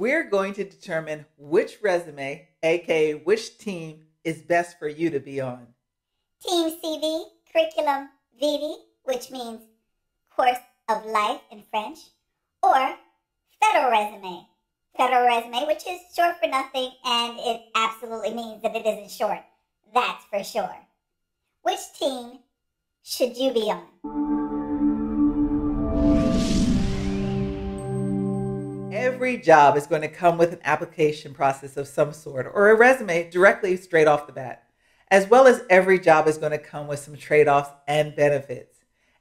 we're going to determine which resume, aka which team, is best for you to be on. Team CV, Curriculum Vitae, which means Course of Life in French, or Federal Resume. Federal Resume, which is short for nothing, and it absolutely means that it isn't short. That's for sure. Which team should you be on? Every job is going to come with an application process of some sort or a resume directly straight off the bat, as well as every job is going to come with some trade-offs and benefits.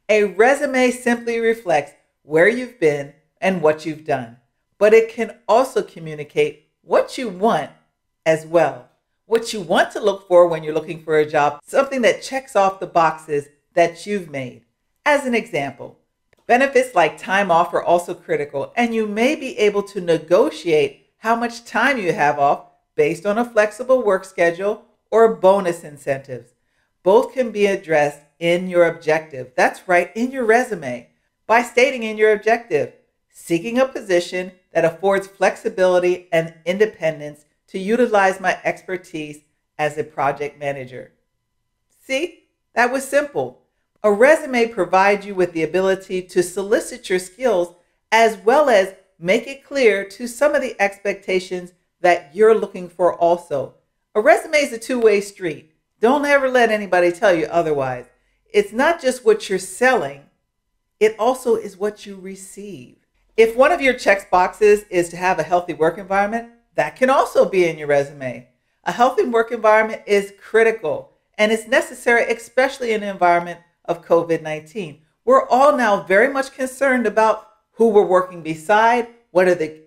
A resume simply reflects where you've been and what you've done, but it can also communicate what you want as well. What you want to look for when you're looking for a job, something that checks off the boxes that you've made. As an example, benefits like time off are also critical, and you may be able to negotiate how much time you have off based on a flexible work schedule or bonus incentives. Both can be addressed in your objective. That's right, in your resume, by stating in your objective, seeking a position that affords flexibility and independence to utilize my expertise as a project manager. See, that was simple. A resume provides you with the ability to solicit your skills as well as make it clear to some of the expectations that you're looking for also. A resume is a two-way street. Don't ever let anybody tell you otherwise. It's not just what you're selling, it also is what you receive. If one of your check boxes is to have a healthy work environment, that can also be in your resume. A healthy work environment is critical and it's necessary, especially in the environment of COVID-19. We're all now very much concerned about who we're working beside, what are the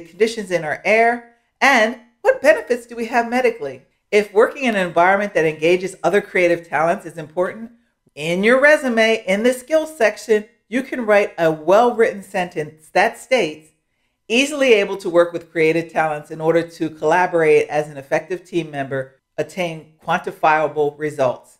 conditions in our air, and what benefits do we have medically. If working in an environment that engages other creative talents is important, in your resume, in the skills section, you can write a well-written sentence that states, easily able to work with creative talents in order to collaborate as an effective team member, attain quantifiable results.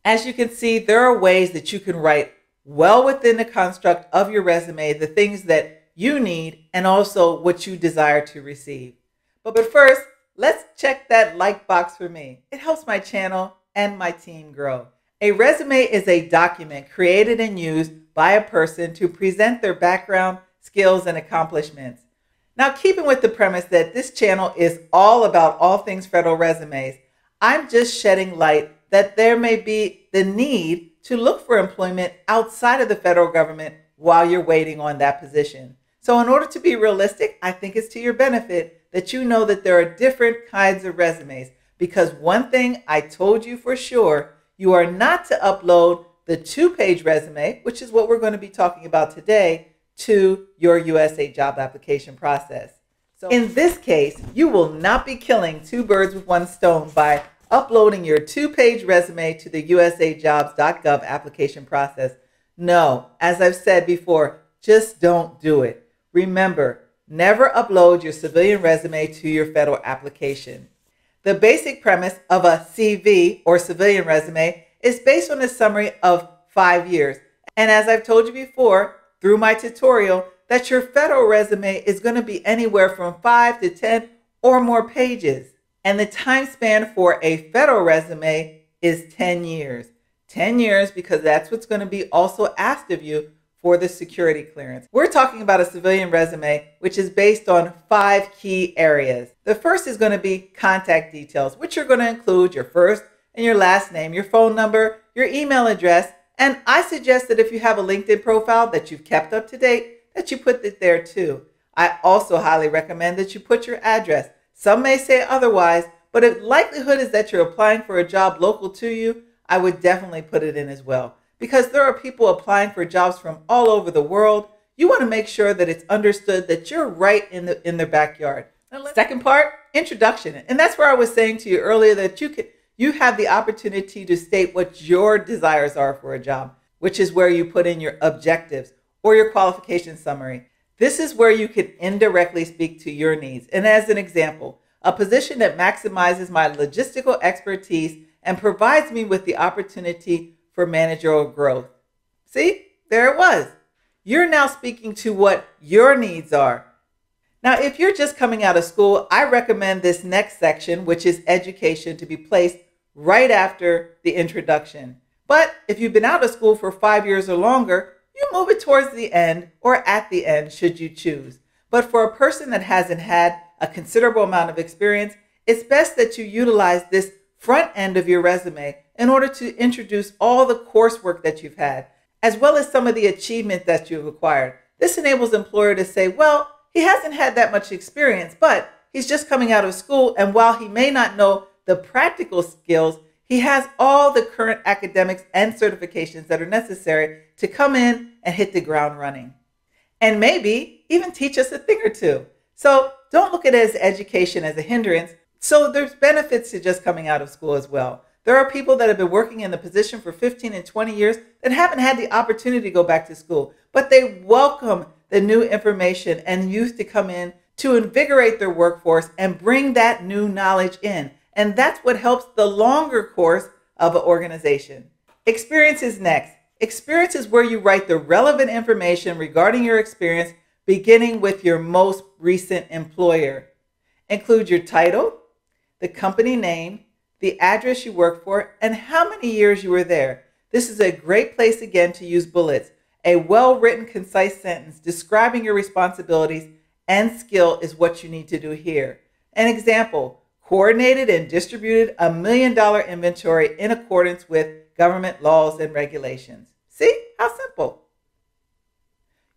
As you can see, there are ways that you can write well within the construct of your resume, the things that you need and also what you desire to receive. But first, let's check that like box for me. It helps my channel and my team grow. A resume is a document created and used by a person to present their background, skills, and accomplishments. Now, keeping with the premise that this channel is all about all things federal resumes, I'm just shedding light that there may be the need to look for employment outside of the federal government while you're waiting on that position. So in order to be realistic, I think it's to your benefit that you know that there are different kinds of resumes, because one thing I told you for sure, you are not to upload the 2-page resume, which is what we're going to be talking about today, to your USA job application process. So in this case, you will not be killing two birds with one stone by uploading your 2-page resume to the usajobs.gov application process. No, as I've said before, just don't do it. Remember, never upload your civilian resume to your federal application. The basic premise of a CV or civilian resume is based on a summary of 5 years. And as I've told you before, through my tutorial, that your federal resume is going to be anywhere from 5 to 10 or more pages. And the time span for a federal resume is 10 years. 10 years because that's what's going to be also asked of you for the security clearance. We're talking about a civilian resume, which is based on 5 key areas. The first is going to be contact details, which are going to include your first and your last name, your phone number, your email address, and I suggest that if you have a LinkedIn profile that you've kept up to date, that you put it there too. I also highly recommend that you put your address. Some may say otherwise, but if likelihood is that you're applying for a job local to you, I would definitely put it in as well. Because there are people applying for jobs from all over the world. You want to make sure that it's understood that you're right in their backyard. Second part, introduction. And that's where I was saying to you earlier that you have the opportunity to state what your desires are for a job, which is where you put in your objectives or your qualification summary. This is where you can indirectly speak to your needs. And as an example, a position that maximizes my logistical expertise and provides me with the opportunity for managerial growth. See, there it was. You're now speaking to what your needs are. Now, if you're just coming out of school, I recommend this next section, which is education, to be placed right after the introduction. But if you've been out of school for 5 years or longer, you move it towards the end or at the end should you choose. But for a person that hasn't had a considerable amount of experience, it's best that you utilize this front end of your resume in order to introduce all the coursework that you've had, as well as some of the achievements that you've acquired. This enables the employer to say, well, he hasn't had that much experience, but he's just coming out of school, and while he may not know the practical skills, he has all the current academics and certifications that are necessary to come in and hit the ground running. And maybe even teach us a thing or two. So don't look at it as education as a hindrance. So there's benefits to just coming out of school as well. There are people that have been working in the position for 15 and 20 years that haven't had the opportunity to go back to school, but they welcome the new information and youth to come in to invigorate their workforce and bring that new knowledge in. And that's what helps the longer course of an organization. Experience is next. Experience is where you write the relevant information regarding your experience, beginning with your most recent employer. Include your title, the company name, the address you work for, and how many years you were there. This is a great place again to use bullets. A well-written, concise sentence describing your responsibilities and skill is what you need to do here. An example, coordinated and distributed $1 million inventory in accordance with government laws and regulations. See how simple.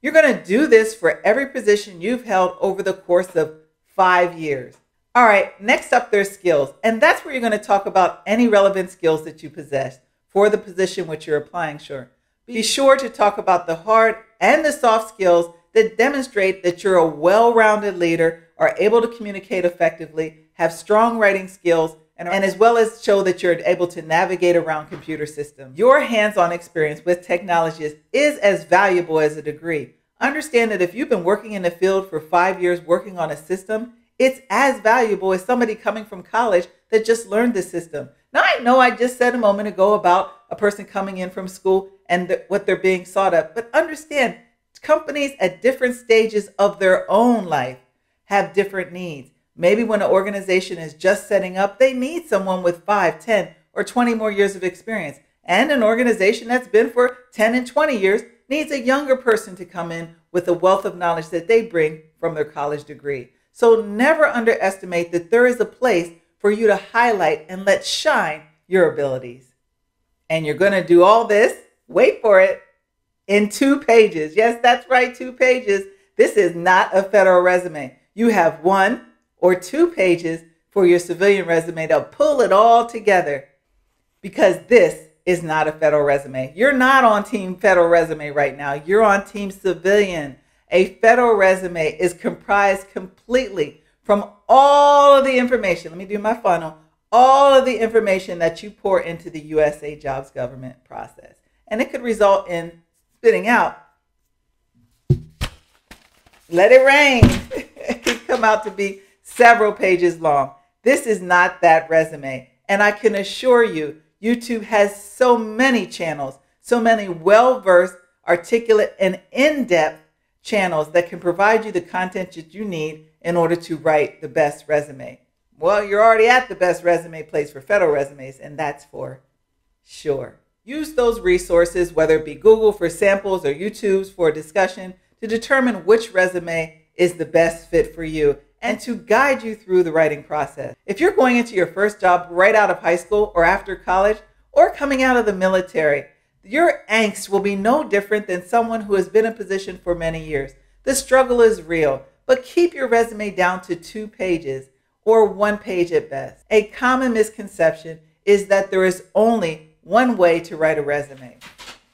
You're going to do this for every position you've held over the course of 5 years. All right, next up, there's skills. And that's where you're going to talk about any relevant skills that you possess for the position which you're applying for. Be sure to talk about the hard and the soft skills that demonstrate that you're a well-rounded leader, are able to communicate effectively, have strong writing skills, and as well as show that you're able to navigate around computer systems. Your hands-on experience with technologies is as valuable as a degree. Understand that if you've been working in the field for 5 years working on a system, it's as valuable as somebody coming from college that just learned the system. Now, I know I just said a moment ago about a person coming in from school and what they're being sought of, but understand companies at different stages of their own life have different needs. Maybe when an organization is just setting up, they need someone with 5, 10, or 20 more years of experience. And an organization that's been for 10 and 20 years needs a younger person to come in with a wealth of knowledge that they bring from their college degree. So never underestimate that there is a place for you to highlight and let shine your abilities. And you're going to do all this, wait for it, in 2 pages. Yes, that's right, 2 pages. This is not a federal resume. You have 1 or 2 pages for your civilian resume to pull it all together, because this is not a federal resume. You're not on team federal resume right now. You're on team civilian. A federal resume is comprised completely from all of the information. Let me do my funnel. All of the information that you pour into the USA Jobs government process. And it could result in spitting out, let it rain. It could come out to be several pages long. This is not that resume. And I can assure you, YouTube has so many channels, so many well-versed, articulate, and in-depth channels that can provide you the content that you need in order to write the best resume. Well, you're already at the best resume place for federal resumes, and that's for sure. Use those resources, whether it be Google for samples or YouTube's for discussion, to determine which resume is the best fit for you and to guide you through the writing process. If you're going into your first job right out of high school or after college or coming out of the military, your angst will be no different than someone who has been in position for many years. The struggle is real, but keep your resume down to 2 pages or 1 page at best. A common misconception is that there is only one way to write a resume.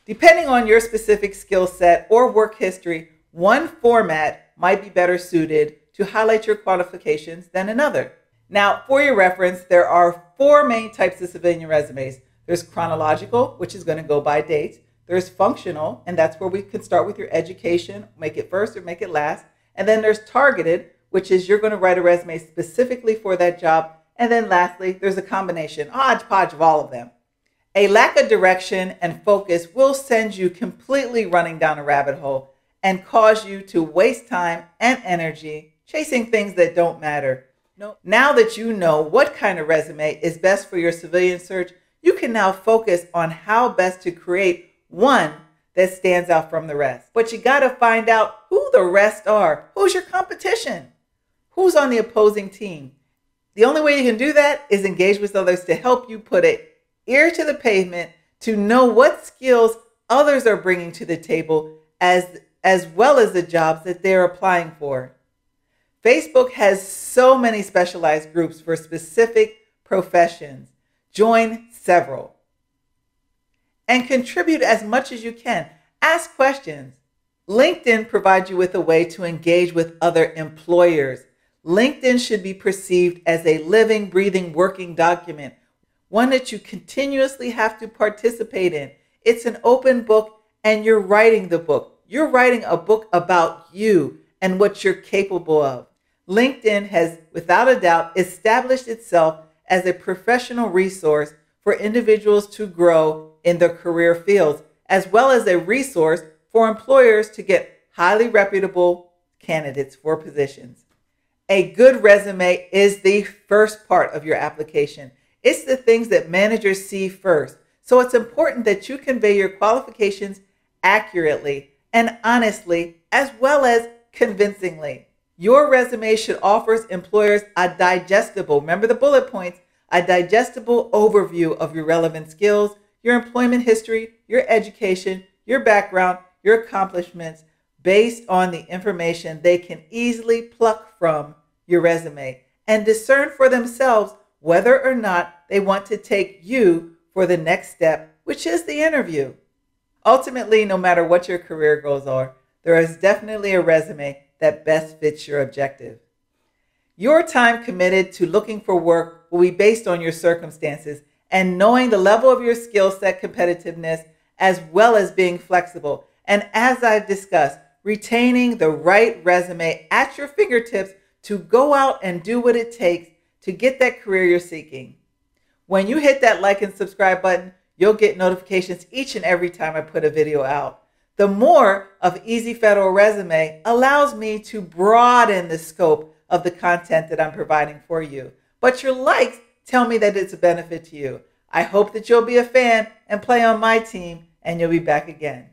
Depending on your specific skill set or work history, one format might be better suited to highlight your qualifications than another. Now, for your reference, there are 4 main types of civilian resumes. There's chronological, which is going to go by dates. There's functional, and that's where we can start with your education, make it first or make it last. And then there's targeted, which is you're going to write a resume specifically for that job. And then lastly, there's a combination, hodgepodge of all of them. A lack of direction and focus will send you completely running down a rabbit hole and cause you to waste time and energy chasing things that don't matter. No. Now that you know what kind of resume is best for your civilian search, you can now focus on how best to create one that stands out from the rest. But you got to find out who the rest are. Who's your competition? Who's on the opposing team? The only way you can do that is engage with others to help you put an ear to the pavement to know what skills others are bringing to the table as well as the jobs that they're applying for. Facebook has so many specialized groups for specific professions. Join several. And contribute as much as you can. Ask questions. LinkedIn provides you with a way to engage with other employers. LinkedIn should be perceived as a living, breathing, working document, one that you continuously have to participate in. It's an open book, and you're writing the book. You're writing a book about you and what you're capable of. LinkedIn has, without a doubt, established itself as a professional resource for individuals to grow in their career fields, as well as a resource for employers to get highly reputable candidates for positions. A good resume is the first part of your application. It's the things that managers see first. So it's important that you convey your qualifications accurately and honestly, as well as convincingly. Your resume should offer employers a digestible, remember the bullet points, a digestible overview of your relevant skills, your employment history, your education, your background, your accomplishments, based on the information they can easily pluck from your resume and discern for themselves whether or not they want to take you for the next step, which is the interview. Ultimately, no matter what your career goals are, there is definitely a resume that best fits your objective. Your time committed to looking for work will be based on your circumstances and knowing the level of your skill set competitiveness, as well as being flexible. And as I've discussed, retaining the right resume at your fingertips to go out and do what it takes to get that career you're seeking. When you hit that like and subscribe button, you'll get notifications each and every time I put a video out. The more of Easy Federal Resume allows me to broaden the scope of the content that I'm providing for you. But your likes tell me that it's a benefit to you. I hope that you'll be a fan and play on my team, and you'll be back again.